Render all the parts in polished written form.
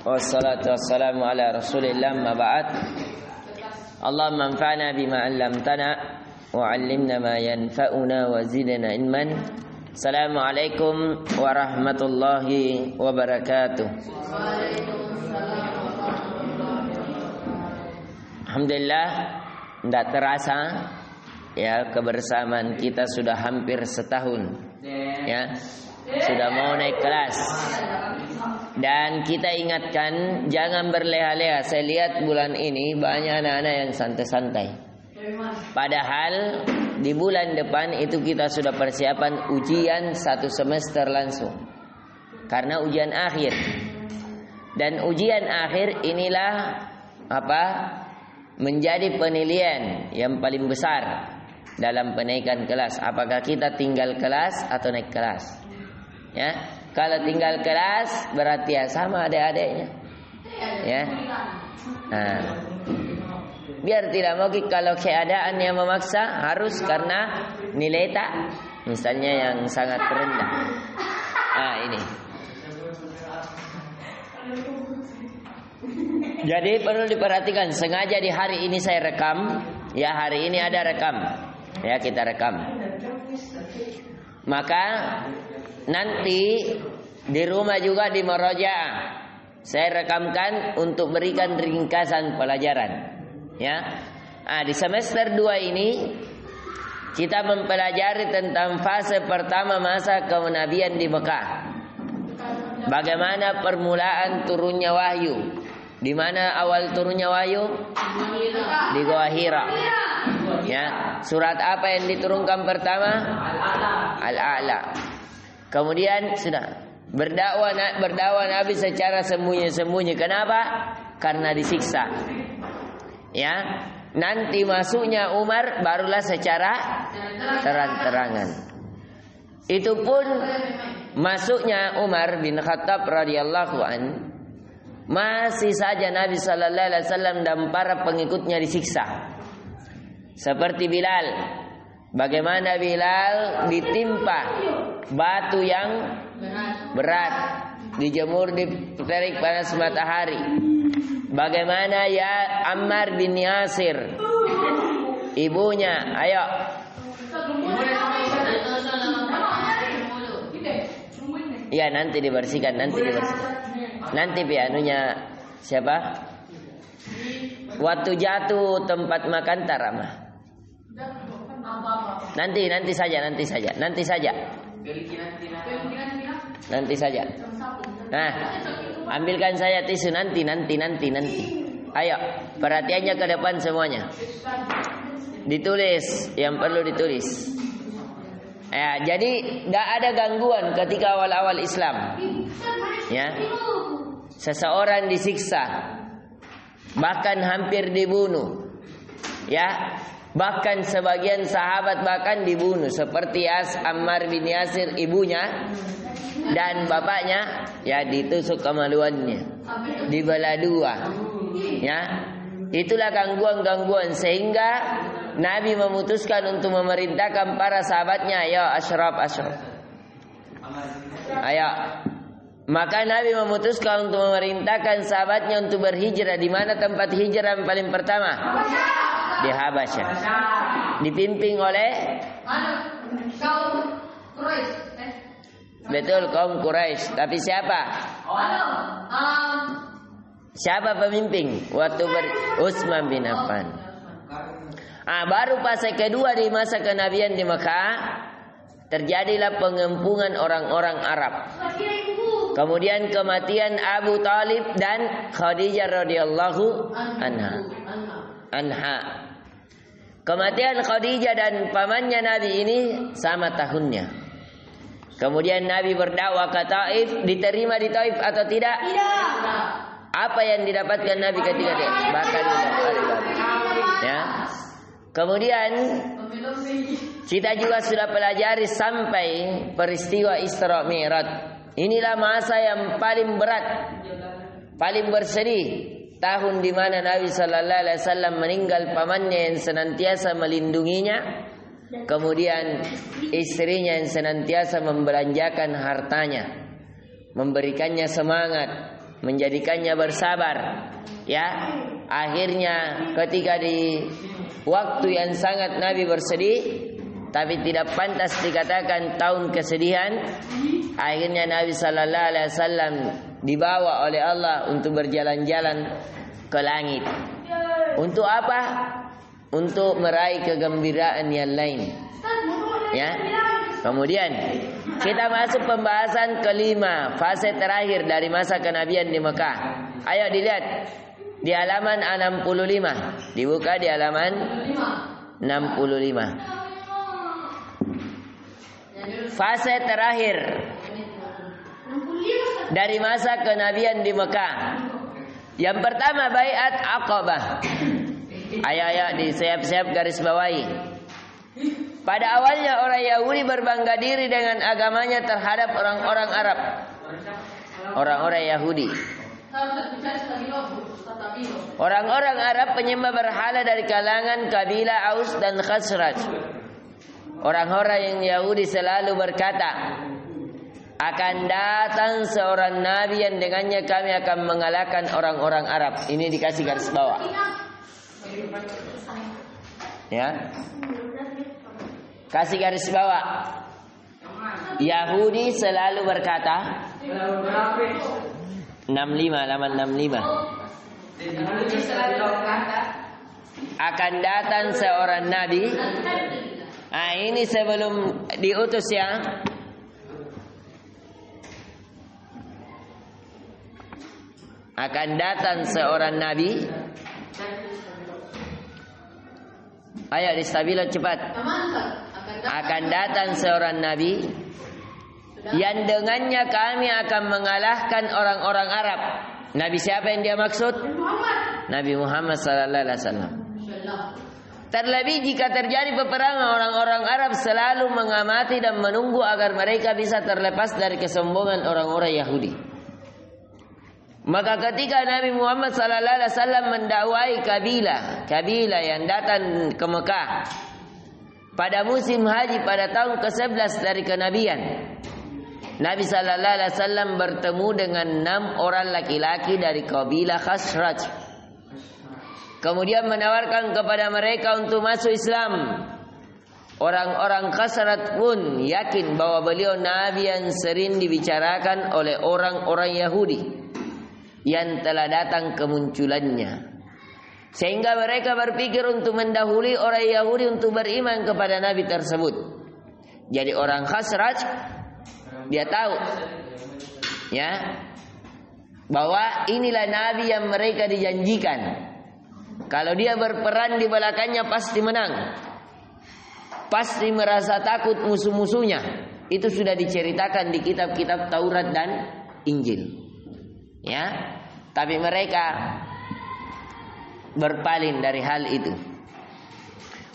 Wassalatu wassalamu ala rasulillah ma ba'd. Allahumma anfa'na bima 'allamtana wa 'allimna ma yanfa'una wa zidna ilman. Assalamualaikum warahmatullahi wabarakatuh. Alhamdulillah, tidak terasa ya kebersamaan kita sudah hampir setahun ya. Sudah mau naik kelas. Dan kita ingatkan jangan berleha-leha. Saya lihat bulan ini banyak anak-anak yang santai-santai. Padahal di bulan depan itu kita sudah persiapan ujian satu semester langsung. Karena ujian akhir. Dan ujian akhir inilah menjadi penilaian yang paling besar dalam penaikan kelas. Apakah kita tinggal kelas atau naik kelas? Ya, kalau tinggal kelas berarti ya sama adik-adiknya. Ya. Nah, biar tidak mungkin kalau keadaan yang memaksa harus karena nilai tak misalnya yang sangat rendah. Nah, ini. Jadi perlu diperhatikan, sengaja di hari ini saya rekam. Ya, hari ini ada rekam. Ya, kita rekam. Maka nanti di rumah juga di Murajaah saya rekamkan untuk berikan ringkasan pelajaran. Ya. Di semester 2 ini kita mempelajari tentang fase pertama masa kenabian di Mekah. Bagaimana permulaan turunnya wahyu? Di mana awal turunnya wahyu? Di Gua Hira. Ya, surat apa yang diturunkan pertama? Al-A'la. Kemudian sudah berdakwah Nabi secara sembunyi-sembunyi. Kenapa? Karena disiksa. Ya, nanti masuknya Umar barulah secara terang-terangan. Itu pun masuknya Umar bin Khattab radhiyallahu an, masih saja Nabi sallallahu alaihi wasallam dan para pengikutnya disiksa. Seperti Bilal. Bagaimana Bilal ditimpa batu yang berat, dijemur di terik panas matahari. Bagaimana ya Ammar bin Yasir, ibunya, ayo. Ya, nanti dibersihkan. Nanti pianunya siapa? Waktu jatuh tempat makan taramah. Nanti saja. Nah, ambilkan saya tisu nanti. Ayo, perhatiannya ke depan semuanya. Ditulis yang perlu ditulis. Ya, jadi tidak ada gangguan ketika awal-awal Islam. Ya, seseorang disiksa, bahkan hampir dibunuh. Ya. Bahkan sebagian sahabat bahkan dibunuh seperti Ammar bin Yasir, ibunya dan bapaknya ya ditusuk kemaluannya, dibelah dua. Ya, itulah gangguan-gangguan sehingga Nabi memutuskan untuk memerintahkan para sahabatnya, ayo ashraf. Ayo. Maka Nabi memutuskan untuk memerintahkan sahabatnya untuk berhijrah. Di mana tempat hijrah yang paling pertama? Di Habasyah. Dipimpin oleh kaum Quraisy. Betul, kaum Quraisy. Tapi siapa? Siapa pemimpin? Waktu Utsman bin Affan. Baru fase kedua di masa kenabian di Mekah terjadilah pengempungan orang-orang Arab. Kemudian kematian Abu Talib dan Khadijah radhiyallahu anha. Kematian Khadijah dan pamannya Nabi ini sama tahunnya. Kemudian Nabi berdakwah ke Taif, diterima di Taif atau tidak? Tidak. Apa yang didapatkan Nabi ketika dia bahkan ya. Kemudian kita juga sudah pelajari sampai peristiwa Isra Mi'raj. Inilah masa yang paling berat, paling bersedih, tahun di mana Nabi sallallahu alaihi wasallam meninggal pamannya yang senantiasa melindunginya, kemudian istrinya yang senantiasa membelanjakan hartanya, memberikannya semangat, menjadikannya bersabar. Ya, akhirnya ketika di waktu yang sangat Nabi bersedih, tapi tidak pantas dikatakan tahun kesedihan, akhirnya Nabi sallallahu alaihi wasallam dibawa oleh Allah untuk berjalan-jalan ke langit. Untuk apa? Untuk meraih kegembiraan yang lain. Ya. Kemudian kita masuk pembahasan kelima, fase terakhir dari masa kenabian di Mekah. Ayo dilihat di halaman 65. Dibuka di halaman 65. Fase terakhir dari masa kenabian di Mekah. Yang pertama baiat Aqabah. Ayo disiap-siap garis bawahi. Pada awalnya orang Yahudi berbangga diri dengan agamanya terhadap orang-orang Arab. Orang-orang Yahudi. Orang-orang Arab penyembah berhala dari kalangan kabilah Aus dan Khazraj. Orang-orang yang Yahudi selalu berkata, akan datang seorang nabi yang dengannya kami akan mengalahkan orang-orang Arab. Ini dikasih garis bawah. Ya. Kasih garis bawah. Yahudi selalu berkata 65 halaman 65. Akan datang seorang nabi. Ini sebelum diutus ya. Akan datang seorang nabi. Ayo distabilo cepat. Akan datang seorang nabi yang dengannya kami akan mengalahkan orang-orang Arab. Nabi siapa yang dia maksud? Nabi Muhammad sallallahu alaihi wasallam. Terlebih jika terjadi peperangan, orang-orang Arab selalu mengamati dan menunggu agar mereka bisa terlepas dari kesombongan orang-orang Yahudi. Maka ketika Nabi Muhammad sallallahu alaihi wasallam mendakwai kabilah yang datang ke Mekah pada musim haji pada tahun ke-11 dari kenabian, Nabi sallallahu alaihi wasallam bertemu dengan 6 orang laki-laki dari kabilah Khazraj. Kemudian menawarkan kepada mereka untuk masuk Islam. Orang-orang Khazraj pun yakin bahwa beliau nabi yang sering dibicarakan oleh orang-orang Yahudi yang telah datang kemunculannya. Sehingga mereka berpikir untuk mendahului orang Yahudi untuk beriman kepada nabi tersebut. Jadi orang Khazraj dia tahu ya bahwa inilah nabi yang mereka dijanjikan. Kalau dia berperan di belakangnya pasti menang. Pasti merasa takut musuh-musuhnya. Itu sudah diceritakan di kitab-kitab Taurat dan Injil. Ya. Tapi mereka berpaling dari hal itu.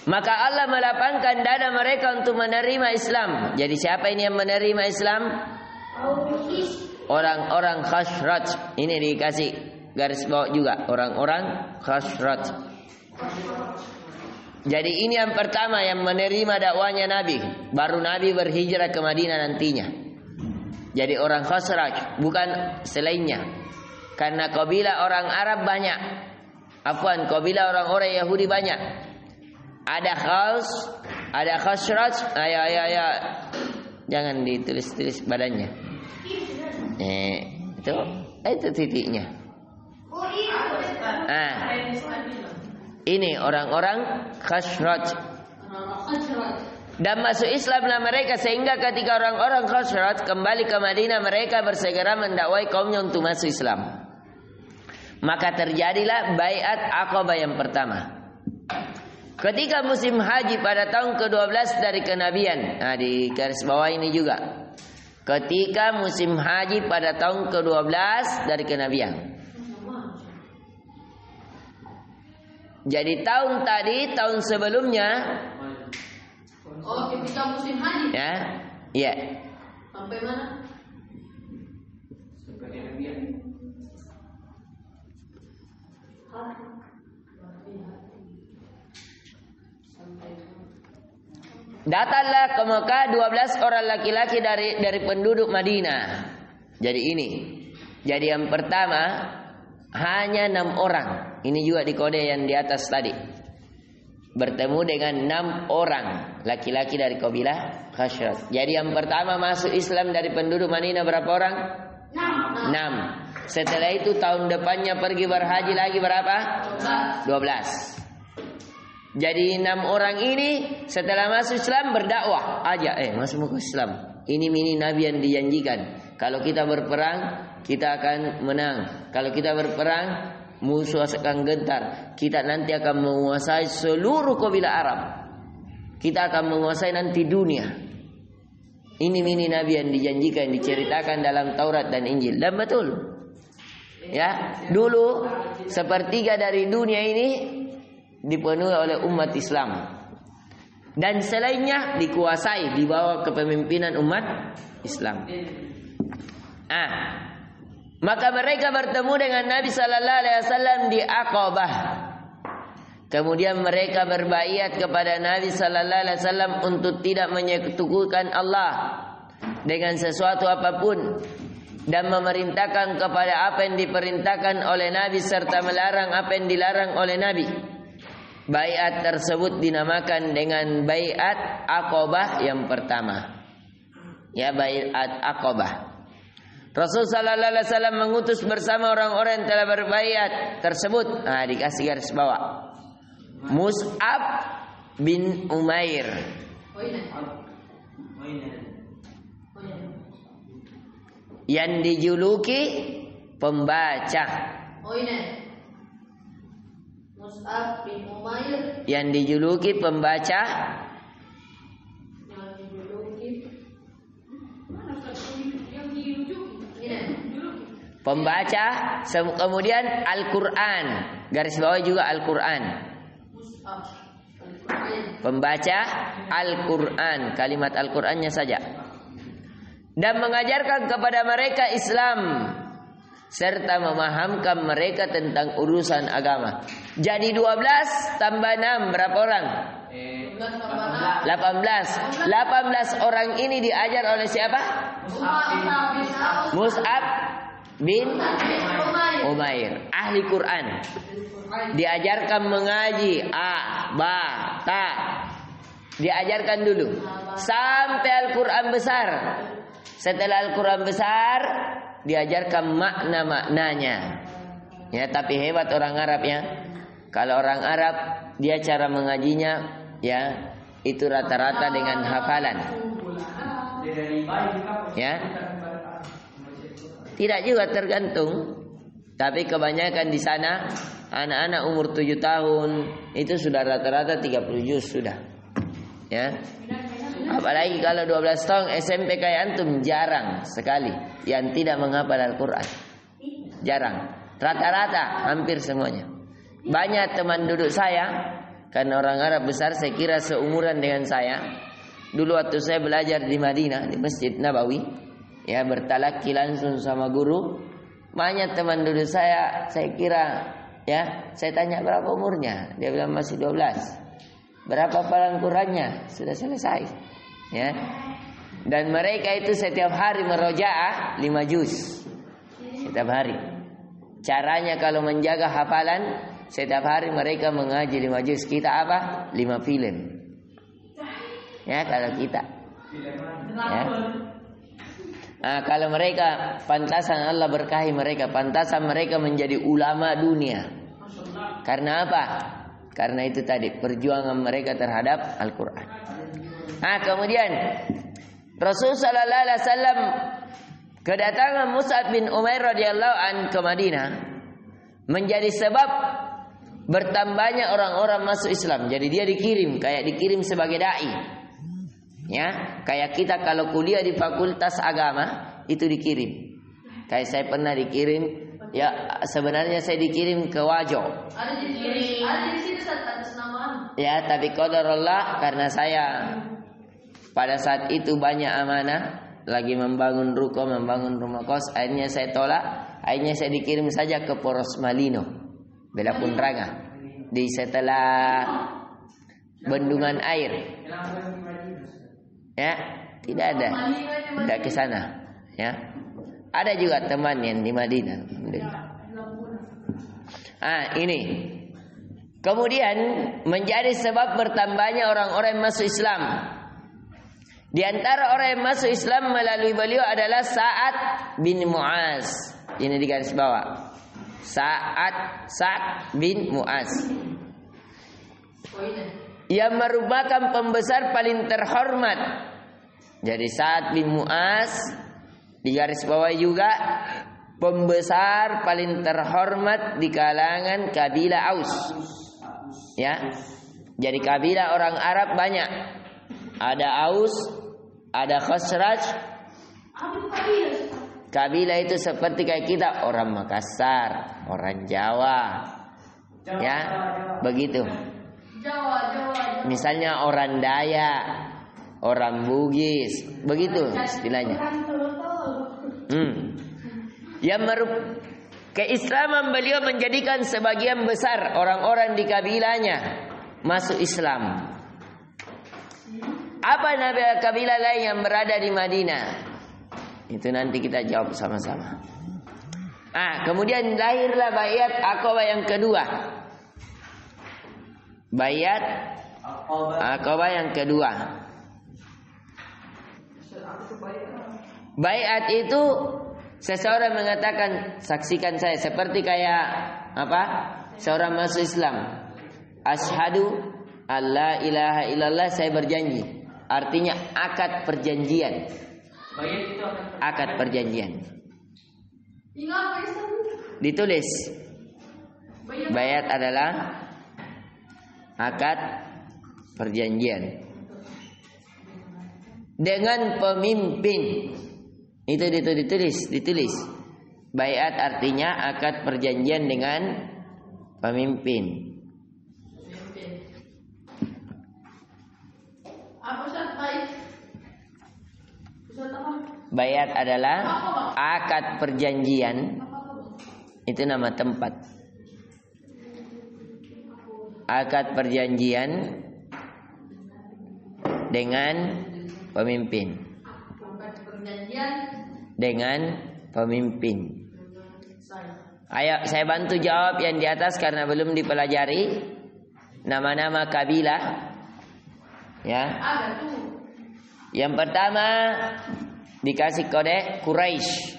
Maka Allah melapangkan dada mereka untuk menerima Islam. Jadi siapa ini yang menerima Islam? Orang-orang Khazraj. Ini dikasih garis bawah juga, orang-orang Khazraj. Jadi ini yang pertama yang menerima dakwanya Nabi. Baru Nabi berhijrah ke Madinah nantinya. Jadi orang Khazraj, bukan selainnya. Karena kabilah orang Arab banyak. Kabilah orang-orang Yahudi banyak. Ada Khazraj. Ayo. Jangan ditulis-tulis badannya. Itu titiknya. Ini orang-orang Khazraj. Dan masuk Islamlah mereka, sehingga ketika orang-orang Khazraj kembali ke Madinah, mereka bersegera mendakwai kaumnya untuk masuk Islam. Maka terjadilah baiat Aqabah yang pertama. Ketika musim haji pada tahun ke-12 dari kenabian. Di garis bawah ini juga. Ketika musim haji pada tahun ke-12 dari kenabian. Jadi tahun sebelumnya. Ketika musim haji. Ya. Sampai mana? Sampai kenabian. Datanglah ke Mekah 12 orang laki-laki dari penduduk Madinah. Jadi ini Jadi yang pertama hanya 6 orang. Ini juga di kode yang di atas tadi. Bertemu dengan 6 orang laki-laki dari kabilah Khazraj. Jadi yang pertama masuk Islam dari penduduk Madinah berapa orang? 6. Setelah itu tahun depannya pergi berhaji lagi berapa? 12. Jadi 6 orang ini setelah masuk Islam berdakwah aja. Masuk Islam. Ini Nabi yang dijanjikan. Kalau kita berperang, kita akan menang. Kalau kita berperang, musuh akan gentar. Kita nanti akan menguasai seluruh kabilah Arab. Kita akan menguasai nanti dunia. Ini Nabi yang dijanjikan, diceritakan dalam Taurat dan Injil. Dan betul. Ya, dulu sepertiga dari dunia ini dipenuhi oleh umat Islam. Dan selainnya dikuasai di bawah kepemimpinan umat Islam. Maka mereka bertemu dengan Nabi sallallahu alaihi wasallam di Aqabah. Kemudian mereka berbaiat kepada Nabi sallallahu alaihi wasallam untuk tidak menyekutukan Allah dengan sesuatu apapun dan memerintahkan kepada apa yang diperintahkan oleh Nabi serta melarang apa yang dilarang oleh Nabi. Baiat tersebut dinamakan dengan baiat Aqabah yang pertama. Ya, baiat Aqabah. Rasul sallallahu alaihi wasallam mengutus bersama orang-orang yang telah berbaiat tersebut. Dikasih garis bawah. Mus'ab bin Umair. Yang dijuluki pembaca. Mus'ab bin Umair. Yang dijuluki pembaca. Pembaca, kemudian Al-Quran. Garis bawah juga Al-Quran. Pembaca Al-Quran. Kalimat Al-Qurannya saja. Dan mengajarkan kepada mereka Islam serta memahamkan mereka tentang urusan agama. Jadi 12 tambah 6 berapa orang? 18. 18 orang ini diajar oleh siapa? Mus'ab bin Umair, ahli Quran. Diajarkan mengaji A, Ba, Ta. Diajarkan dulu sampai Al-Quran besar. Setelah Al-Quran besar diajarkan makna-maknanya. Ya, tapi hebat orang Arab ya. Kalau orang Arab dia cara mengajinya ya itu rata-rata dengan hafalan. Ya. Tidak juga tergantung. Tapi kebanyakan di sana anak-anak umur 7 tahun itu sudah rata-rata 30 juz sudah. Ya. Apalagi kalau 12 tahun SMP kayak antum jarang sekali yang tidak menghafal Al-Quran. Jarang. Rata-rata hampir semuanya. Banyak teman duduk saya, karena orang Arab besar saya kira seumuran dengan saya. Dulu waktu saya belajar di Madinah di Masjid Nabawi, ya bertalaki langsung sama guru. Banyak teman duduk saya kira ya, saya tanya berapa umurnya, dia bilang masih 12. Berapa hafalan Qurannya? Sudah selesai. Ya. Dan mereka itu setiap hari merojaah 5 juz. Setiap hari. Caranya kalau menjaga hafalan, setiap hari mereka mengaji 5 juz. Kita apa? 5 film. Ya, kalau kita. Ya. Nah, kalau mereka pantasan Allah berkahi mereka, pantasan mereka menjadi ulama dunia. Karena apa? Karena itu tadi perjuangan mereka terhadap Al-Quran. Nah, kemudian Rasul sallallahu alaihi wasallam kedatangan Mus'ab bin Umair radhiyallahu an ke Madinah menjadi sebab bertambahnya orang-orang masuk Islam. Jadi dia dikirim sebagai dai. Ya, kayak kita kalau kuliah di fakultas agama itu dikirim. Kayak saya pernah dikirim, ya sebenarnya saya dikirim ke Wajo. Ada di situ atas nama. Ya, tapi qadarullah karena saya pada saat itu banyak amanah, lagi membangun ruko, membangun rumah kos, akhirnya saya tolak, akhirnya saya dikirim saja ke Poros Malino, Bela Punranga, di setelah bendungan air. Ya, tidak ke sana. Ya, Ada juga teman yang di Madinah. Ini. Kemudian menjadi sebab bertambahnya orang-orang yang masuk Islam. Di antara orang yang masuk Islam melalui beliau adalah Sa'ad bin Mu'az. Ini di garis bawah. Sa'ad bin Mu'az. Yang merupakan pembesar paling terhormat. Jadi Sa'ad bin Mu'az di garis bawah juga pembesar paling terhormat di kalangan kabilah Aus. Ya. Jadi kabilah orang Arab banyak. Ada Aus, ada Khazraj. Kabilah itu seperti kayak kita, orang Makassar, orang Jawa. Ya, begitu. Misalnya orang Dayak, orang Bugis, begitu istilahnya. Keislaman beliau menjadikan sebagian besar orang-orang di kabilahnya masuk Islam. Apa nama kabilah lain yang berada di Madinah? Itu nanti kita jawab sama-sama. Kemudian lahirlah Baiat Aqabah yang kedua. Baiat Aqabah yang kedua. Baiat itu seseorang mengatakan, saksikan saya, seperti kayak apa? Seorang masuk Islam. Asyhadu alla ilaha illallah, saya berjanji. Artinya akad perjanjian. Akad perjanjian. Ditulis. Baiat adalah akad perjanjian dengan pemimpin. Itu ditulis. Baiat artinya akad perjanjian dengan pemimpin. Baiat adalah akad perjanjian. Itu nama tempat. Akad perjanjian dengan pemimpin. Dengan pemimpin. Ayo saya bantu jawab yang di atas karena belum dipelajari. Nama-nama kabilah. Ya. Yang pertama dikasih kode Quraisy.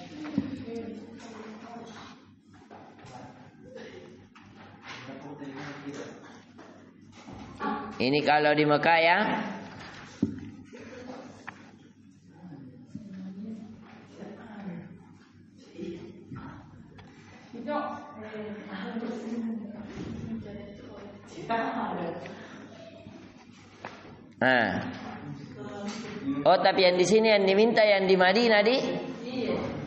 Ini kalau di Mekah ya. Tapi yang di sini yang diminta yang di Madinah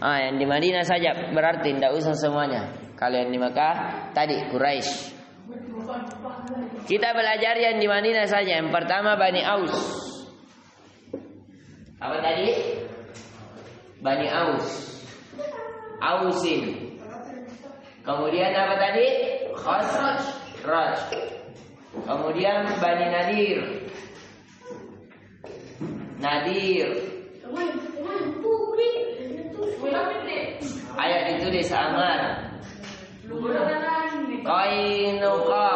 yang di Madinah saja, berarti tidak usah semuanya. Kalau yang di Mekah tadi Quraisy. Kita belajar yang di Madinah saja. Yang pertama Bani Aus. Apa tadi? Bani Aus. Ausin. Kemudian apa tadi? Khazraj. Kemudian Bani Nadir. Ayat ditulis Amar. Qainuqa.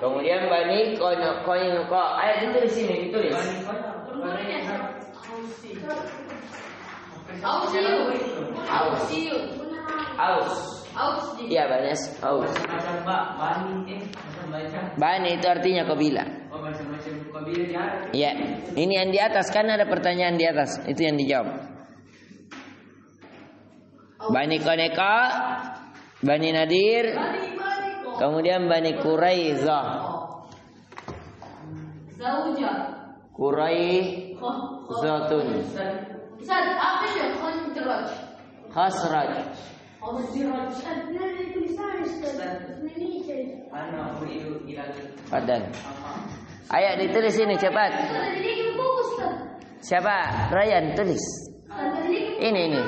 Kemudian Bani Qainuqa. Ayat ditulis sini, ditulis. Aus. Iya, banyak Aus. Bani itu artinya kabilah. Ya, ini yang di atas kan ada pertanyaan di atas, itu yang dijawab. Bani Qainuqa, Bani Nadir, kemudian Bani Quraizah. Quraizatun. Khazraj. Padahal. Ayo ditulis ini cepat. Siapa? Ryan tulis. Ini.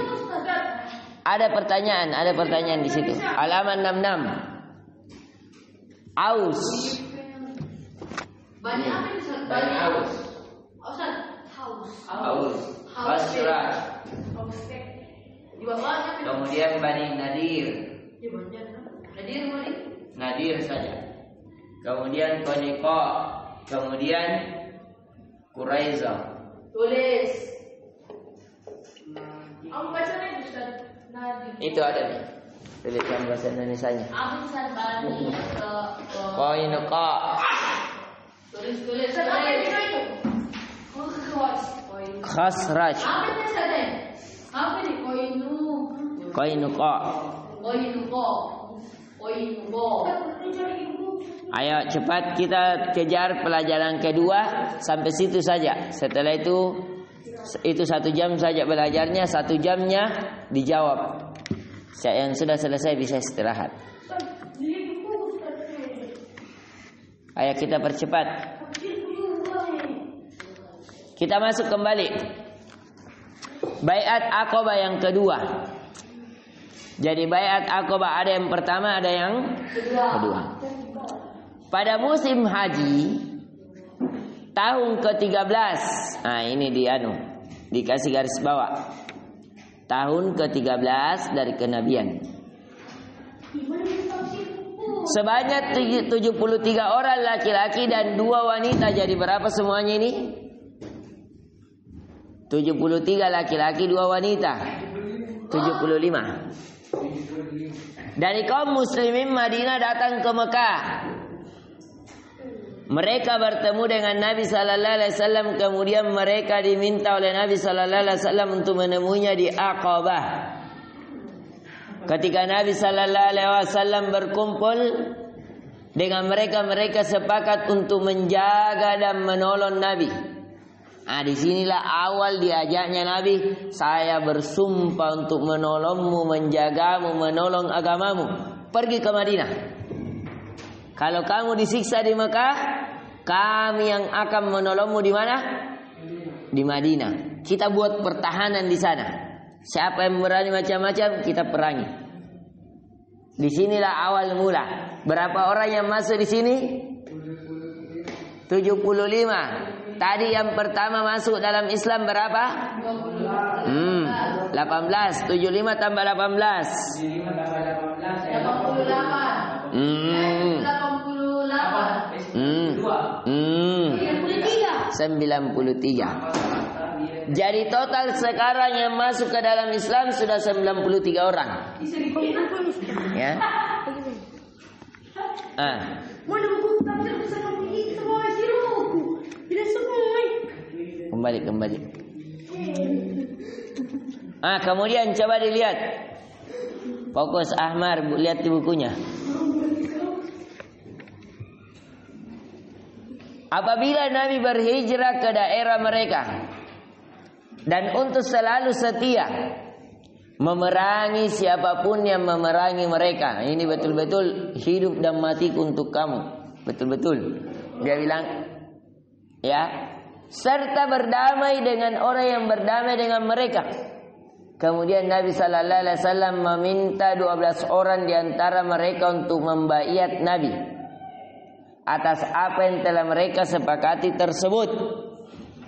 Ada pertanyaan di situ. Halaman 66. Aus. Bani Aus. Aus, Khazraj. Di bawahnya. Kemudian Bani Nadir. Di bawahnya. Nadir boleh. Nadir saja. Kemudian Qaniqa. Kemudian Quraizah. Tulis. Kamu baca nih Ustaz. Nadir. Itu ada nih. Tulisan bahasa Indonesianya. Aku Ustaz Bani Qaniqa. Tulis. Apa itu? Khazraj. Apa itu Ustaz? Apa ini Qaniqa. Ayo cepat kita kejar pelajaran kedua sampai situ saja. Setelah itu 1 jam saja belajarnya, 1 jamnya dijawab. Yang sudah selesai bisa istirahat. Ayo kita percepat. Kita masuk kembali. Baiat Aqabah yang kedua. Jadi baiat Aqabah ada yang pertama, ada yang kedua. Pada musim haji tahun ke-13. Nah, ini dikasih garis bawah. Tahun ke-13 dari kenabian. Sebanyak 73 orang laki-laki dan 2 wanita. Jadi berapa semuanya ini? 73 laki-laki, 2 wanita. 75. Dari kaum muslimin Madinah datang ke Mekah. Mereka bertemu dengan Nabi sallallahu alaihi wasallam, kemudian mereka diminta oleh Nabi sallallahu alaihi wasallam untuk menemuinya di Aqabah. Ketika Nabi sallallahu alaihi wasallam berkumpul dengan mereka sepakat untuk menjaga dan menolong Nabi. Nah, disinilah awal diajaknya Nabi, saya bersumpah untuk menolongmu, menjagamu, menolong agamamu. Pergi ke Madinah. Kalau kamu disiksa di Mekah, kami yang akan menolongmu di mana? Di Madinah. Kita buat pertahanan di sana. Siapa yang berani macam-macam, kita perangi. Disinilah awal mula. Berapa orang yang masuk di sini? 75. Tadi yang pertama masuk dalam Islam berapa? 18. 75 tambah 18. 93. Jadi total sekarang yang masuk ke dalam Islam sudah 93 orang. Ya. Kembali. Kemudian coba dilihat. Fokus Ahmar, lihat di bukunya. Apabila Nabi berhijrah ke daerah mereka dan untuk selalu setia memerangi siapapun yang memerangi mereka. Ini betul-betul hidup dan matiku untuk kamu. Betul-betul. Dia bilang, ya, serta berdamai dengan orang yang berdamai dengan mereka. Kemudian Nabi sallallahu alaihi wasallam meminta 12 orang di antara mereka untuk membaiat Nabi atas apa yang telah mereka sepakati tersebut.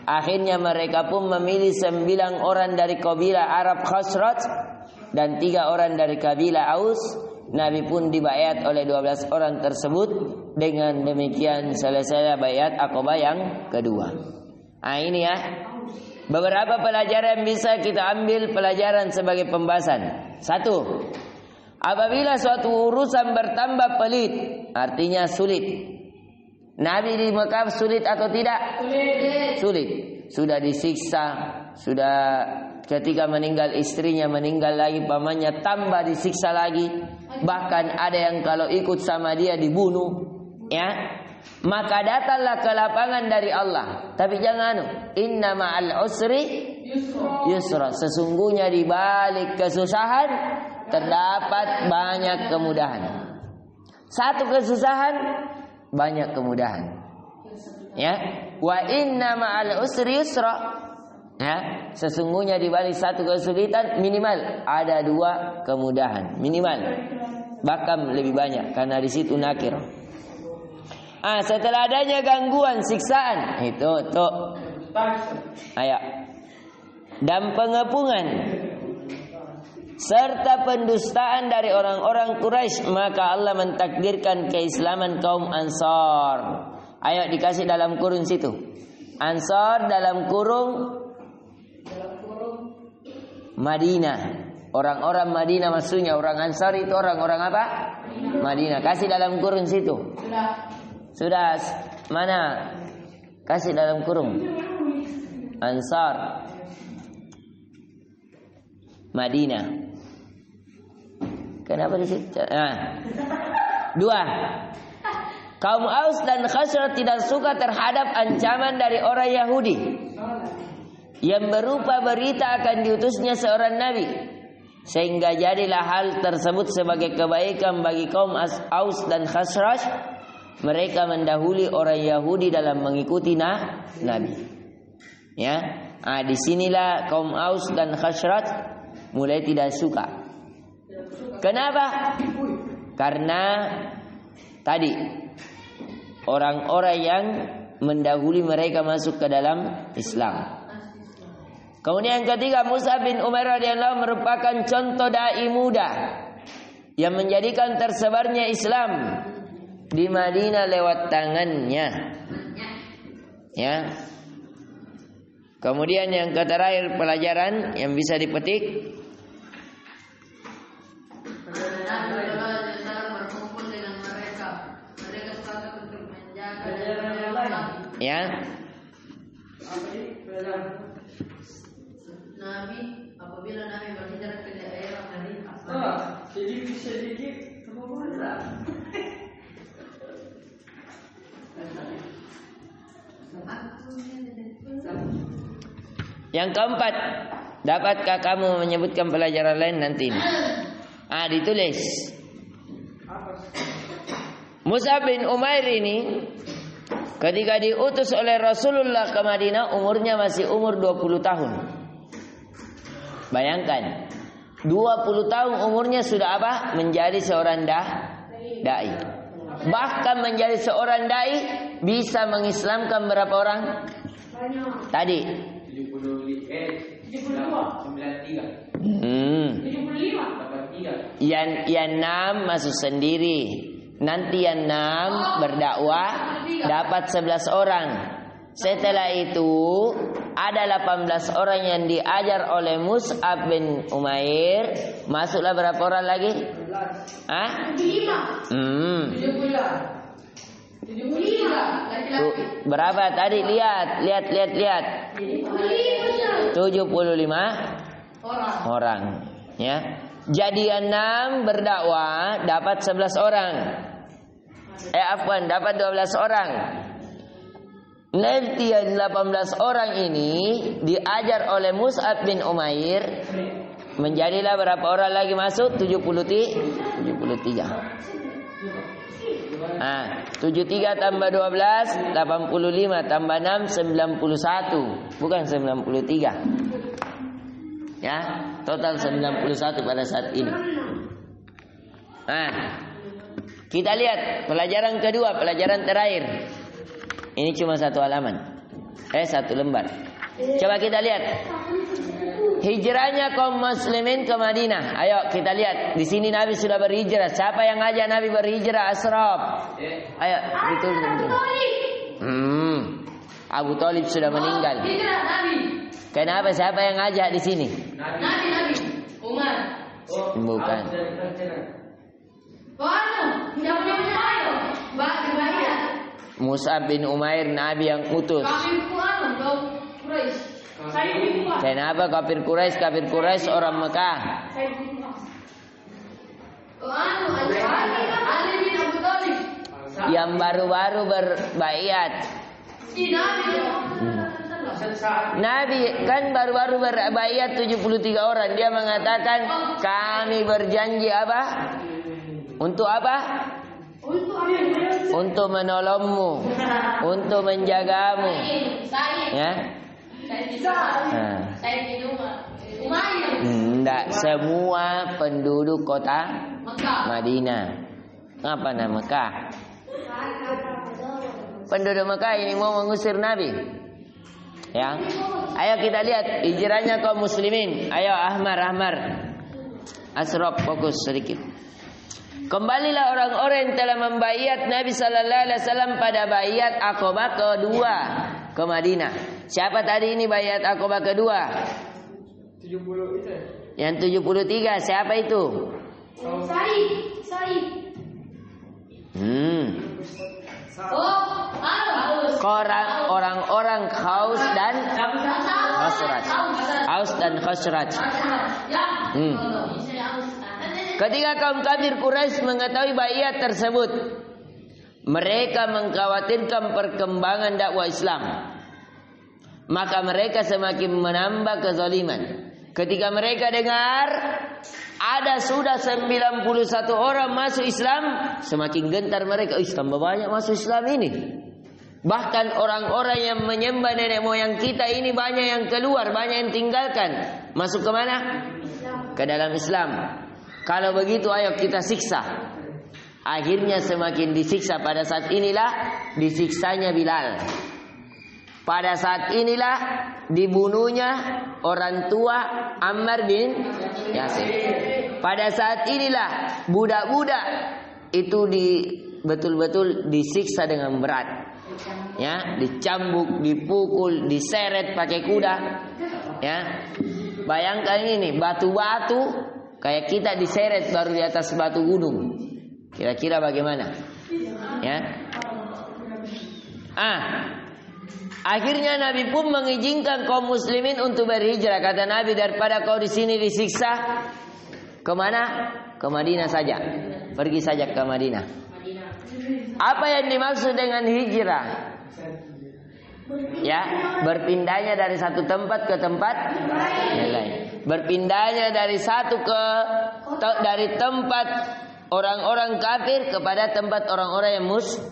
Akhirnya mereka pun memilih 9 orang dari kabilah Arab Khazraj dan 3 orang dari kabilah Aus. Nabi pun dibaiat oleh 12 orang tersebut. Dengan demikian selesai baiat Aqabah yang kedua. Ini ya, beberapa pelajaran bisa kita ambil pelajaran sebagai pembahasan. 1. Apabila suatu urusan bertambah pelit, artinya sulit. Nabi di Mekah sulit atau tidak? Sulit. Sudah disiksa, sudah ketika meninggal istrinya, meninggal lagi pamannya, tambah disiksa lagi. Bahkan ada yang kalau ikut sama dia dibunuh. Ya. Maka datanglah ke lapangan dari Allah. Tapi jangan inna ma'al usri yusra. Sesungguhnya di balik kesusahan terdapat banyak kemudahan. Satu kesusahan, banyak kemudahan. Ya, wa inna ma'al usri yusra. Ya, sesungguhnya di balik satu kesulitan minimal ada 2 kemudahan, minimal. Bahkan lebih banyak karena di situ nakir. Setelah adanya gangguan, siksaan, itu tuh Ayo. Dan pengepungan serta pendustaan dari orang-orang Quraisy, maka Allah mentakdirkan keislaman kaum Ansar. Ayo dikasih dalam kurung situ. Ansar dalam kurung Madinah. Orang-orang Madinah maksudnya, orang Ansar itu orang-orang apa? Madinah. Kasih dalam kurung situ. Sudah. Mana? Kasih dalam kurung. Ansar Madinah. Kenapa di situ? Nah. 2. Kaum Aus dan Khazraj tidak suka terhadap ancaman dari orang Yahudi yang berupa berita akan diutusnya seorang nabi, sehingga jadilah hal tersebut sebagai kebaikan bagi kaum Aus dan Khazraj. Mereka mendahului orang Yahudi dalam mengikuti nabi. Ya, disinilah kaum Aus dan Khazraj mulai tidak suka. Kenapa? Karena tadi orang-orang yang mendahului mereka masuk ke dalam Islam. Kemudian yang ketiga, Mus'ab bin Umair radhiyallahu merupakan contoh dai muda yang menjadikan tersebarnya Islam di Madinah lewat tangannya. Ya. Kemudian yang terakhir pelajaran yang bisa dipetik, ya. Nabi apabila Nabi berhijrah ke daerah Madinah. Sedikit Yang keempat, dapatkah kamu menyebutkan pelajaran lain nanti? Ditulis. Mus'ab bin Umair ini ketika diutus oleh Rasulullah ke Madinah, umurnya masih umur 20 tahun. Bayangkan, 20 tahun umurnya sudah apa? Menjadi seorang dai. Bahkan menjadi seorang dai bisa mengislamkan berapa orang? Tadi 93. 75. Yang 6 masuk sendiri. Nanti yang 6 berdakwah dapat 11 orang. Setelah itu ada 18 orang yang diajar oleh Mus'ab bin Umair. Masuklah berapa orang lagi? 75. Berapa tadi? Lihat. 75 orang. Ya. Jadi yang 6 berdakwah dapat 11 orang. Dapat 12 orang. Nanti yang 18 orang ini diajar oleh Mus'ab bin Umair. Menjadilah berapa orang lagi masuk? 73. 73 tambah 12 85 tambah 6 91. Bukan 93. Ya, total 91 pada saat ini. Kita lihat pelajaran kedua, pelajaran terakhir. Ini cuma satu halaman. Satu lembar. Coba kita lihat. Hijrahnya kaum muslimin ke Madinah. Ayo kita lihat. Di sini Nabi sudah berhijrah. Siapa yang ngajak Nabi berhijrah? Ashraf. Ayo betul. Abu Thalib sudah meninggal. Kenapa? Siapa yang ngajak di sini? Nabi. Umar. Bukan. Mus'ab bin Umair Nabi yang utus. Kenapa kafir Quraisy? Kafir Quraisy orang Mekah. Yang baru-baru berbaiat. Nabi kan baru-baru berbaiat 73 orang. Dia mengatakan kami berjanji apa? Untuk apa? Untuk menolongmu, untuk menjagamu. Ya. Tidak semua penduduk kota Madinah. Apa nama Mekah? Penduduk Mekah ini mau mengusir Nabi. Ya. Ayo kita lihat hijrahnya kaum muslimin. Ayo Ahmar. Asrop, fokus sedikit. Kembalilah orang-orang yang telah membaiat Nabi sallallahu alaihi wasallam pada baiat Aqabah kedua ke Madinah. Siapa tadi ini baiat Aqabah kedua? 70 itu. Yang 73 siapa itu? Said. Orang-orang Khaus dan Khazraj. Ketika kaum kafir Quraisy mengetahui baiat tersebut, mereka mengkhawatirkan perkembangan dakwah Islam. Maka mereka semakin menambah kezaliman. Ketika mereka dengar ada sudah 91 orang masuk Islam, semakin gentar mereka. Tambah banyak masuk Islam ini. Bahkan orang-orang yang menyembah nenek moyang kita ini banyak yang keluar, banyak yang tinggalkan. Masuk ke mana? Ke dalam Islam. Kalau begitu ayo kita siksa. Akhirnya semakin disiksa. Pada saat inilah disiksanya Bilal. Pada saat inilah dibunuhnya orang tua Ammar bin Yasir. Pada saat inilah budak-budak itu betul-betul disiksa dengan berat. Ya, dicambuk, dipukul, diseret pakai kuda. Ya. Bayangkan ini batu-batu kayak kita diseret baru di atas batu gunung. Kira-kira bagaimana? Ya. Akhirnya Nabi pun mengizinkan kaum muslimin untuk berhijrah. Kata Nabi, daripada kau di sini disiksa, kemana? Ke Madinah saja. Pergi saja ke Madinah. Apa yang dimaksud dengan hijrah? Ya, berpindahnya dari satu tempat ke tempat yang lain. Berpindahnya dari dari tempat orang-orang kafir kepada tempat orang-orang yang muslim.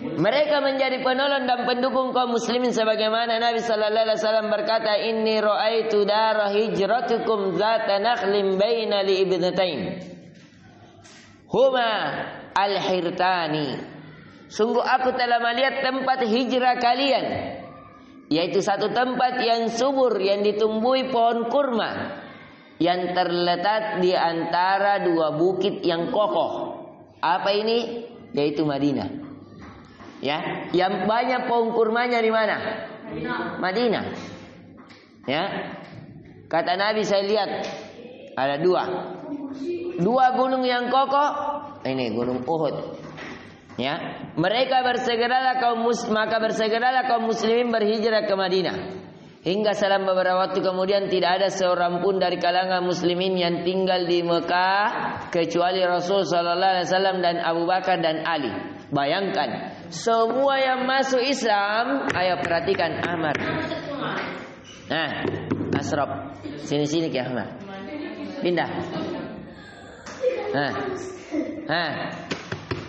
Mereka menjadi penolong dan pendukung kaum muslimin sebagaimana Nabi sallallahu alaihi wasallam berkata, "Inni ra'aitu dara hijratukum zata nakhlim baina li ibnatain. Huma al-hirtani." Sungguh aku telah melihat tempat hijrah kalian, yaitu satu tempat yang subur yang ditumbuhi pohon kurma yang terletak di antara dua bukit yang kokoh. Apa ini? Yaitu Madinah. Ya, yang banyak pohon kurmanya di mana? Madinah. Ya. Kata Nabi, saya lihat ada dua gunung yang kokoh. Ini gunung Uhud. Ya, mereka bersegeralah kaum muslimin berhijrah ke Madinah. Hingga selama beberapa waktu kemudian tidak ada seorang pun dari kalangan muslimin yang tinggal di Mekah kecuali Rasul sallallahu alaihi wasallam dan Abu Bakar dan Ali. Bayangkan, semua yang masuk Islam, ayo perhatikan Ahmad. Nah, Asrop, sini Ki Ahmad. Pindah. Nah.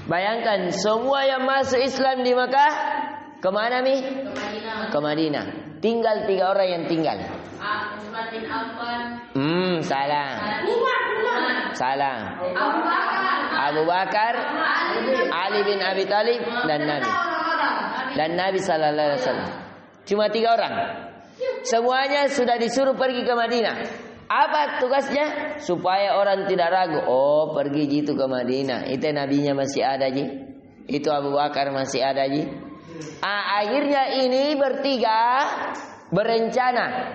Bayangkan semua yang masuk Islam di Mekah kemana nih? Ke Madinah. Tinggal 3 orang yang tinggal. Salah. Abu Bakar, Ali bin Abi Thalib dan Nabi sallallahu alaihi wasallam. Cuma 3 orang. Semuanya sudah disuruh pergi ke Madinah. Apa tugasnya? Supaya orang tidak ragu. Oh, pergi gitu ke Madinah. Itu nabinya masih ada ji. Itu Abu Bakar masih ada ji. Akhirnya ini bertiga berencana.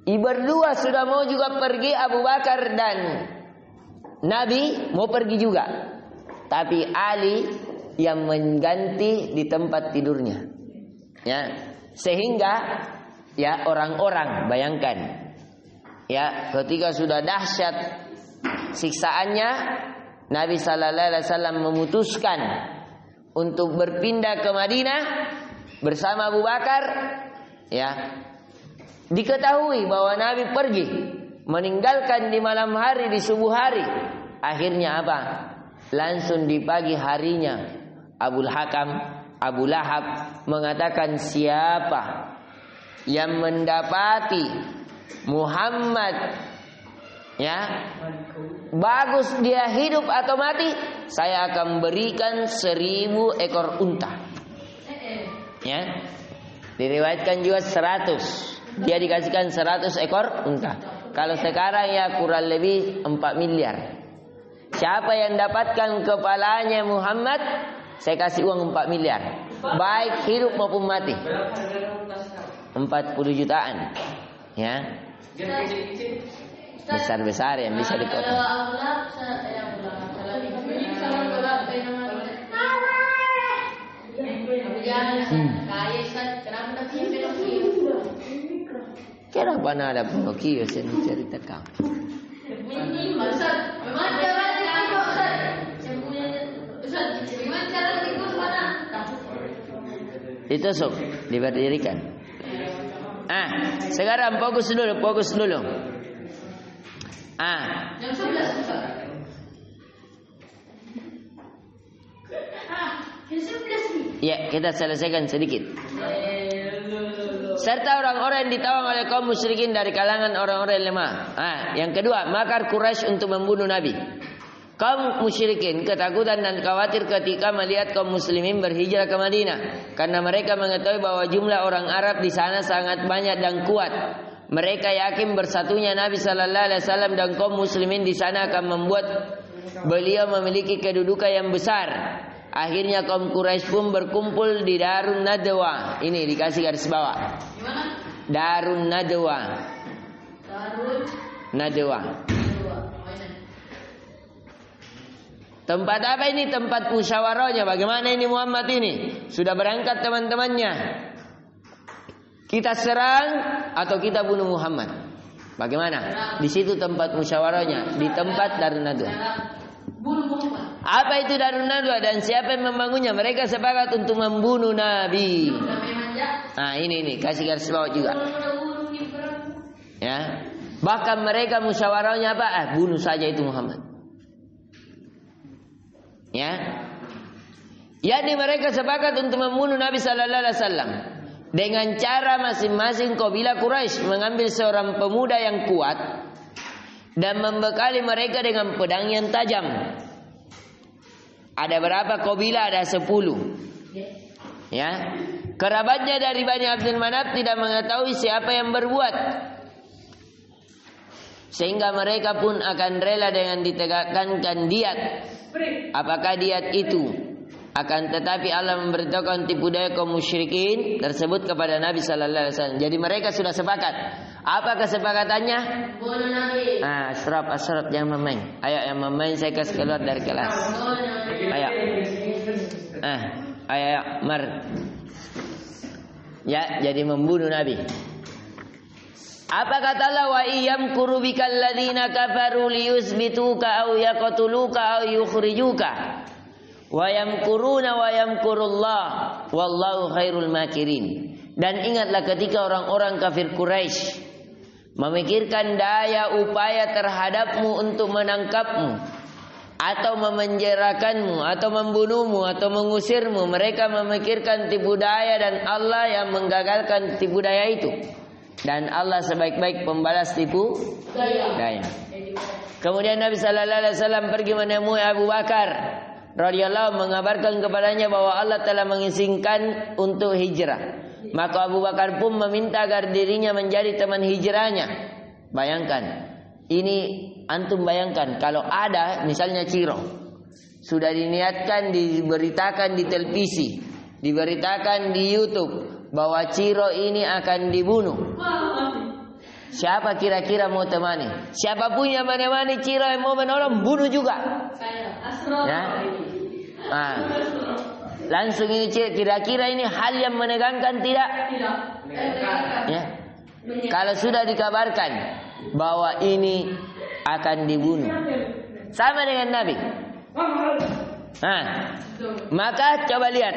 Berdua sudah mau juga pergi, Abu Bakar dan Nabi mau pergi juga. Tapi Ali yang mengganti di tempat tidurnya. Ya, sehingga ya orang-orang bayangkan. Ya, ketika sudah dahsyat siksaannya, Nabi sallallahu alaihi wasallam memutuskan untuk berpindah ke Madinah bersama Abu Bakar. Ya, diketahui bahwa Nabi pergi meninggalkan di malam hari, di subuh hari. Akhirnya apa? Langsung di pagi harinya Abu Lahab mengatakan, siapa yang mendapati Muhammad ya bagus dia hidup atau mati, saya akan berikan 1000 ekor unta. Ya. Diriwayatkan juga 100. Dia dikasihkan 100 ekor unta. Kalau sekarang ya kurang lebih 4 miliar. Siapa yang dapatkan kepalanya Muhammad, saya kasih uang 4 miliar. Baik hidup maupun mati. 40 jutaan. Ya. Besar-besar yang bisa dipotong. Kenapa ada Pinocchio yang diceritakan? Itu sok diberdirikan. Sekarang fokus dulu. Jam 11 Ustaz. Ya, kita selesaikan sedikit. Serta orang-orang yang ditawang oleh kaum musyrikin dari kalangan orang-orang yang lemah. Yang kedua, makar Quraisy untuk membunuh Nabi. Kaum musyrikin ketakutan dan khawatir ketika melihat kaum muslimin berhijrah ke Madinah, karena mereka mengetahui bahwa jumlah orang Arab di sana sangat banyak dan kuat. Mereka yakin bersatunya Nabi sallallahu alaihi wasallam dan kaum muslimin di sana akan membuat beliau memiliki kedudukan yang besar. Akhirnya kaum Quraisy pun berkumpul di Darun Nadwa. Ini dikasih garis bawah. Darun Nadwa. Tempat apa ini? Tempat musyawarahnya. Bagaimana ini Muhammad ini? Sudah berangkat teman-temannya. Kita serang atau kita bunuh Muhammad? Bagaimana? Di situ tempat musyawarahnya, di tempat Darun Nadwa. Apa itu Darun Nadwa dan siapa yang membangunnya? Mereka sepakat untuk membunuh Nabi. Ini kasih garis bawah juga. Ya. Bahkan mereka musyawarahnya apa? Bunuh saja itu Muhammad. Ya. Yakni mereka sepakat untuk membunuh Nabi sallallahu alaihi wasallam. Dengan cara masing-masing kabilah Quraisy mengambil seorang pemuda yang kuat dan membekali mereka dengan pedang yang tajam. Ada berapa kabilah? Ada 10. Ya. Kerabatnya dari Bani Abdul Manaf tidak mengetahui siapa yang berbuat. Sehingga mereka pun akan rela dengan ditegakkan diat. Apakah diat itu? Akan tetapi Allah memberitahukan tipu daya kaum musyrikin tersebut kepada Nabi sallallahu alaihi wasallam. Jadi mereka sudah sepakat. Apa kesepakatannya? Bunuh Nabi. Asraf jangan main. Ayo yang main saya kasih keluar dari kelas. Ayo, mar. Ya, jadi membunuh Nabi. Apa kata Allah? Wa iyam kurubikal ladina kafaru liyusbituka au yaqtuluka au yukhrijuka. Wa yamkuruna wa yamkurullah wallahu khairul makirin. Dan ingatlah ketika orang-orang kafir Quraisy memikirkan daya upaya terhadapmu untuk menangkapmu atau memenjarakanmu atau membunuhmu atau mengusirmu, mereka memikirkan tipu daya dan Allah yang menggagalkan tipu daya itu. Dan Allah sebaik-baik pembalas tipu daya. Kemudian Nabi sallallahu alaihi wasallam pergi menemui Abu Bakar radhiyallahu mengabarkan kepadanya bahwa Allah telah mengizinkan untuk hijrah. Maka Abu Bakar pun meminta agar dirinya menjadi teman hijrahnya. Bayangkan, ini antum bayangkan kalau ada misalnya Ciro sudah diniatkan, diberitakan di televisi, diberitakan di YouTube bahwa Ciro ini akan dibunuh. Siapa kira-kira mau temani? Siapapun yang menemani Ciro yang mau menolong, bunuh juga. Ya? Langsung ini kira-kira ini hal yang menegangkan tidak? Ya. Kalau sudah dikabarkan bahwa ini akan dibunuh, sama dengan Nabi. Maka coba lihat.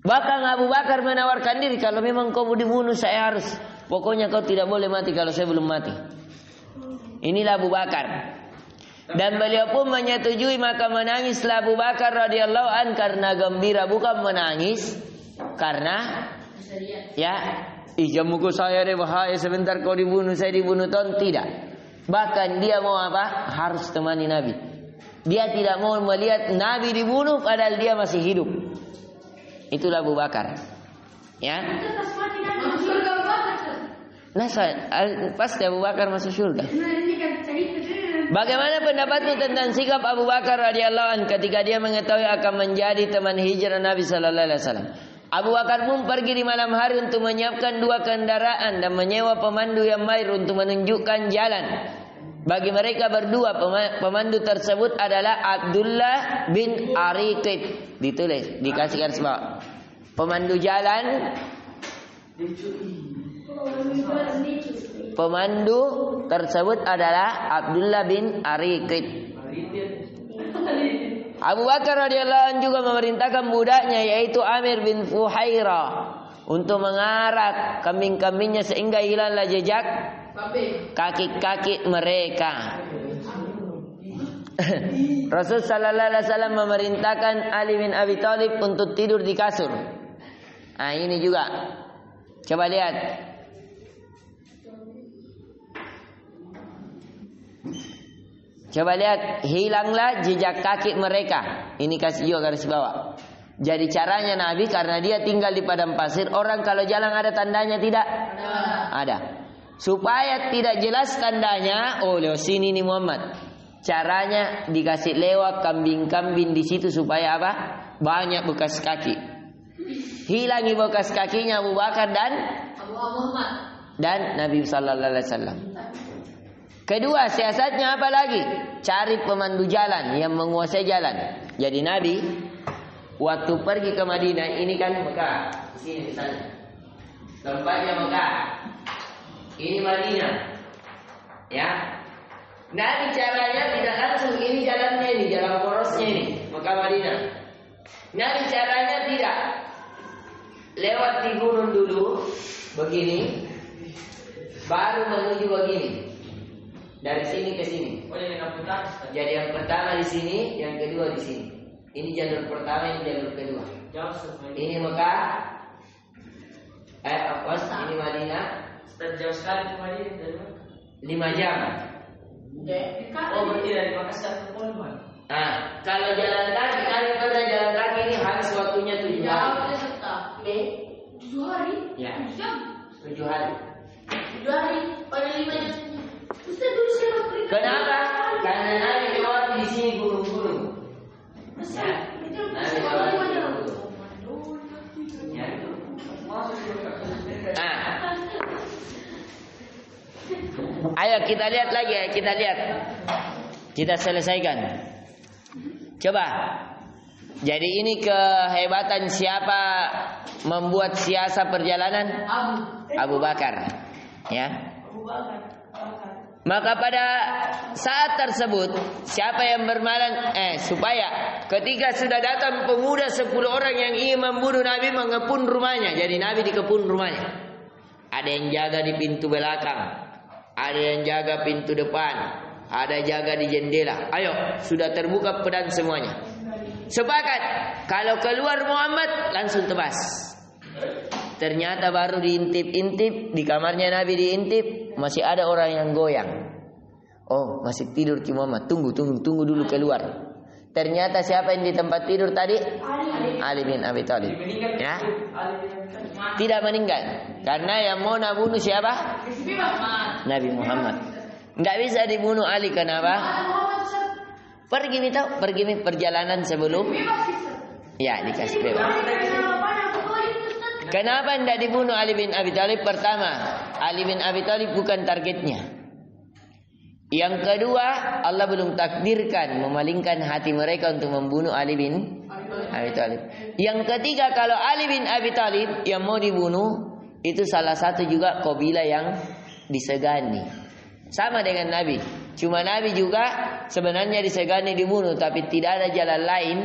Bahkan Abu Bakar menawarkan diri, kalau memang kau dibunuh saya harus. Pokoknya kau tidak boleh mati kalau saya belum mati. Inilah Abu Bakar. Dan beliau pun menyetujui, maka menangislah Abu Bakar radhiyallahu an karena gembira, bukan menangis karena jamuku saya deh bahaya sebentar kau dibunuh, saya dibunuh ton, tidak. Bahkan dia mau apa? Harus temani Nabi. Dia tidak mau melihat Nabi dibunuh padahal dia masih hidup. Itulah Abu Bakar. Ya. Masuk surga Abu Bakar. Nah, pasti Abu Bakar masuk surga. Bagaimana pendapatmu tentang sikap Abu Bakar radhiyallahu anhu ketika dia mengetahui akan menjadi teman hijrah Nabi sallallahu alaihi wasallam? Abu Bakar pun pergi di malam hari untuk menyiapkan 2 kendaraan dan menyewa pemandu yang mahir untuk menunjukkan jalan. Bagi mereka berdua, pemandu tersebut adalah Abdullah bin Ariqid. Ditulis, dikasih garis bawah. Pemandu jalan. Pemandu tersebut adalah Abdullah bin Ariqid. Abu Bakar radhiyallahu anhu juga memerintahkan budaknya yaitu Amir bin Fuhairah untuk mengarak kambing-kambingnya sehingga hilanglah jejak kaki-kaki mereka. Rasul sallallahu alaihi wasallam memerintahkan Ali bin Abi Thalib untuk tidur di kasur. Nah, ini juga. Coba lihat. Coba lihat, hilanglah jejak kaki mereka. Ini kasih juga garis bawah. Jadi caranya Nabi karena dia tinggal di padang pasir, orang kalau jalan ada tandanya tidak? Ada. Supaya tidak jelas tandanya, oh lewat sini nih Muhammad. Caranya dikasih lewat kambing-kambing di situ supaya apa? Banyak bekas kaki. Hilangi bekas kakinya Abu Bakar dan Abu Muhammad dan Nabi sallallahu alaihi wasallam. Kedua, siasatnya apa lagi? Cari pemandu jalan yang menguasai jalan. Jadi Nabi waktu pergi ke Madinah, ini kan Mekah. Di sini misalnya. Tempatnya Mekah. Ini Madinah. Ya. Nabi caranya tidak langsung ini jalannya ini, jalan porosnya ini, Mekah Madinah. Nabi caranya tidak lewat di gunung dulu begini, baru menuju begini. Dari sini ke sini. Jadi yang pertama di sini, yang kedua di sini. Ini jalur pertama, ini jalur kedua. Ini Mekah. Ini Madinah. Jauh sekali ke Madinah. 5 jam. Oh, berarti dari Makassar ke Polman. Nah, kalau jalan kaki, kalian pernah jalan kaki ini habis waktunya 7 hari. 7 hari? Ya. 7 jam? 7 hari. 7 hari? Pada 5 jam. Ustaz dulu saya berikan. Kenapa? Karena Nabi lewat di sini gunung-gunung. Ya. Nabi lewat di gunung-gunung. Ya. Ayo kita lihat lagi ya, kita lihat. Kita selesaikan. Coba. Jadi ini kehebatan siapa membuat siasat perjalanan? Abu Bakar. Ya. Maka pada saat tersebut siapa yang bermalam supaya ketika sudah datang pemuda 10 orang yang ingin membunuh Nabi mengepung rumahnya. Jadi Nabi dikepung rumahnya. Ada yang jaga di pintu belakang, ada yang jaga pintu depan, ada jaga di jendela. Ayo, sudah terbuka pedang semuanya. Sepakat, kalau keluar Muhammad langsung tebas. Ternyata baru diintip-intip, di kamarnya Nabi diintip, masih ada orang yang goyang. Oh, masih tidur Ki Muhammad. Tunggu dulu keluar. Ternyata siapa yang di tempat tidur tadi? Ali bin Abi Thalib. Ya? Tidak meninggal. Karena yang mau bunuh siapa? Nabi Muhammad. Enggak bisa dibunuh Ali, kenapa? Pergi perjalanan sebelum. Ya, dikasih bebas. Kenapa tidak dibunuh Ali bin Abi Thalib? Pertama, Ali bin Abi Thalib bukan targetnya. Yang kedua, Allah belum takdirkan memalingkan hati mereka untuk membunuh Ali bin Abi Thalib. Yang ketiga, kalau Ali bin Abi Thalib yang mau dibunuh, itu salah satu juga kabilah yang disegani. Sama dengan Nabi. Cuma Nabi juga sebenarnya disegani dibunuh, tapi tidak ada jalan lain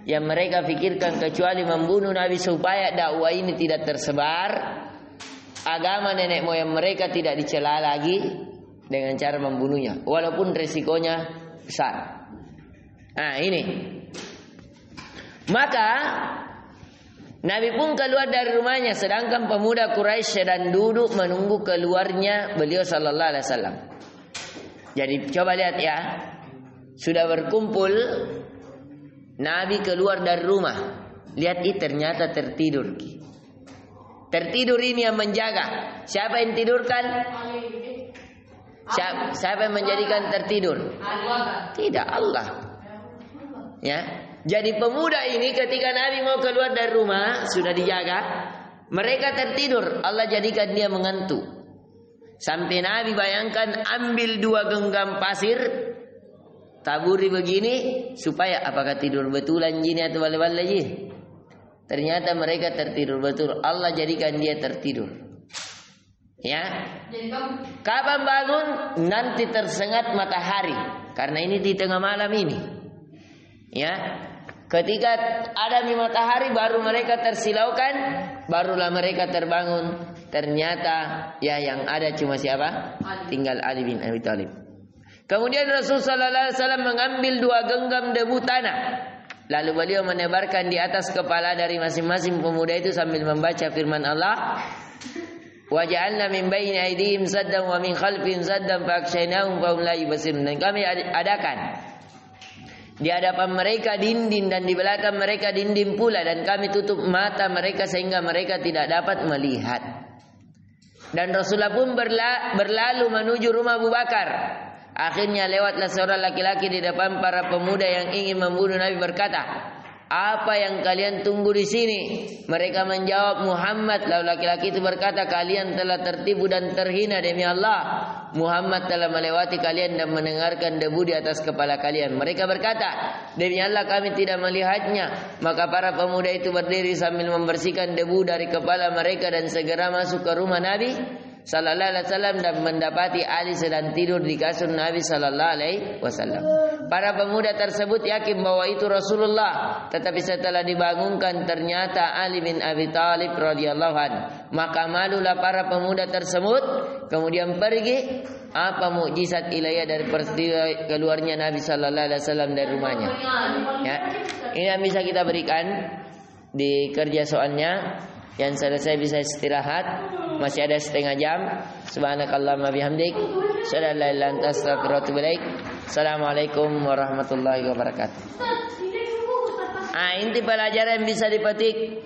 yang mereka pikirkan kecuali membunuh Nabi supaya dakwah ini tidak tersebar, agama nenek moyang mereka tidak dicela lagi dengan cara membunuhnya, walaupun resikonya besar. Nah ini, maka Nabi pun keluar dari rumahnya, sedangkan pemuda Quraisy sedang duduk menunggu keluarnya beliau sallallahu alaihi wasallam. Jadi coba lihat ya, sudah berkumpul. Nabi keluar dari rumah, lihat ternyata tertidur. Tertidur ini yang menjaga. Siapa yang tidurkan? Siapa yang menjadikan tertidur? Tidak, Allah. Ya. Jadi pemuda ini ketika Nabi mau keluar dari rumah sudah dijaga, mereka tertidur. Allah jadikan dia mengantuk. Sampai Nabi bayangkan ambil 2 genggam pasir, taburi begini supaya apakah tidur betulan jin atau bala-bala jin. Ternyata mereka tertidur betul. Allah jadikan dia tertidur. Ya. Kapan bangun? Nanti tersengat matahari. Karena ini di tengah malam ini. Ya. Ketika ada matahari baru mereka tersilaukan, barulah mereka terbangun. Ternyata ya yang ada cuma siapa? Tinggal Ali bin Abi Thalib. Kemudian Rasulullah SAW mengambil 2 genggam debu tanah. Lalu beliau menebarkan di atas kepala dari masing-masing pemuda itu sambil membaca firman Allah. Waja'alna min baini aydihim saddan wa min khalfihim saddan fa'akshaynahum fahum la yubsirun. Dan kami adakan di hadapan mereka dinding dan di belakang mereka dinding pula, dan kami tutup mata mereka sehingga mereka tidak dapat melihat. Dan Rasulullah pun berlalu menuju rumah Abu Bakar. Akhirnya lewatlah seorang laki-laki di depan para pemuda yang ingin membunuh Nabi, berkata, "Apa yang kalian tunggu di sini?" Mereka menjawab, "Muhammad." Lalu laki-laki itu berkata, "Kalian telah tertipu dan terhina demi Allah. Muhammad telah melewati kalian dan mendengarkan debu di atas kepala kalian." Mereka berkata, "Demi Allah kami tidak melihatnya." Maka para pemuda itu berdiri sambil membersihkan debu dari kepala mereka dan segera masuk ke rumah Nabi Sallallahu Alaihi Wasallam dan mendapati Ali sedang tidur di kasur Nabi Sallallahu Alaihi Wasallam. Para pemuda tersebut yakin bahwa itu Rasulullah, tetapi setelah dibangunkan ternyata Ali bin Abi Thalib radhiyallahu anhu. Maka malulah para pemuda tersebut, kemudian pergi. Apa mukjizat ilahiyah dari peristiwa keluarnya Nabi Sallallahu Alaihi Wasallam dari rumahnya? Ya, ini yang bisa kita berikan di kerja soalnya. Yang selesai bisa istirahat. Masih ada setengah jam. Subhanakallahumma bihamdik, asyhadu an la ilaha illa anta astaghfiruka wa atubu ilaik. Assalamualaikum warahmatullahi wabarakatuh. Inti pelajaran yang bisa dipetik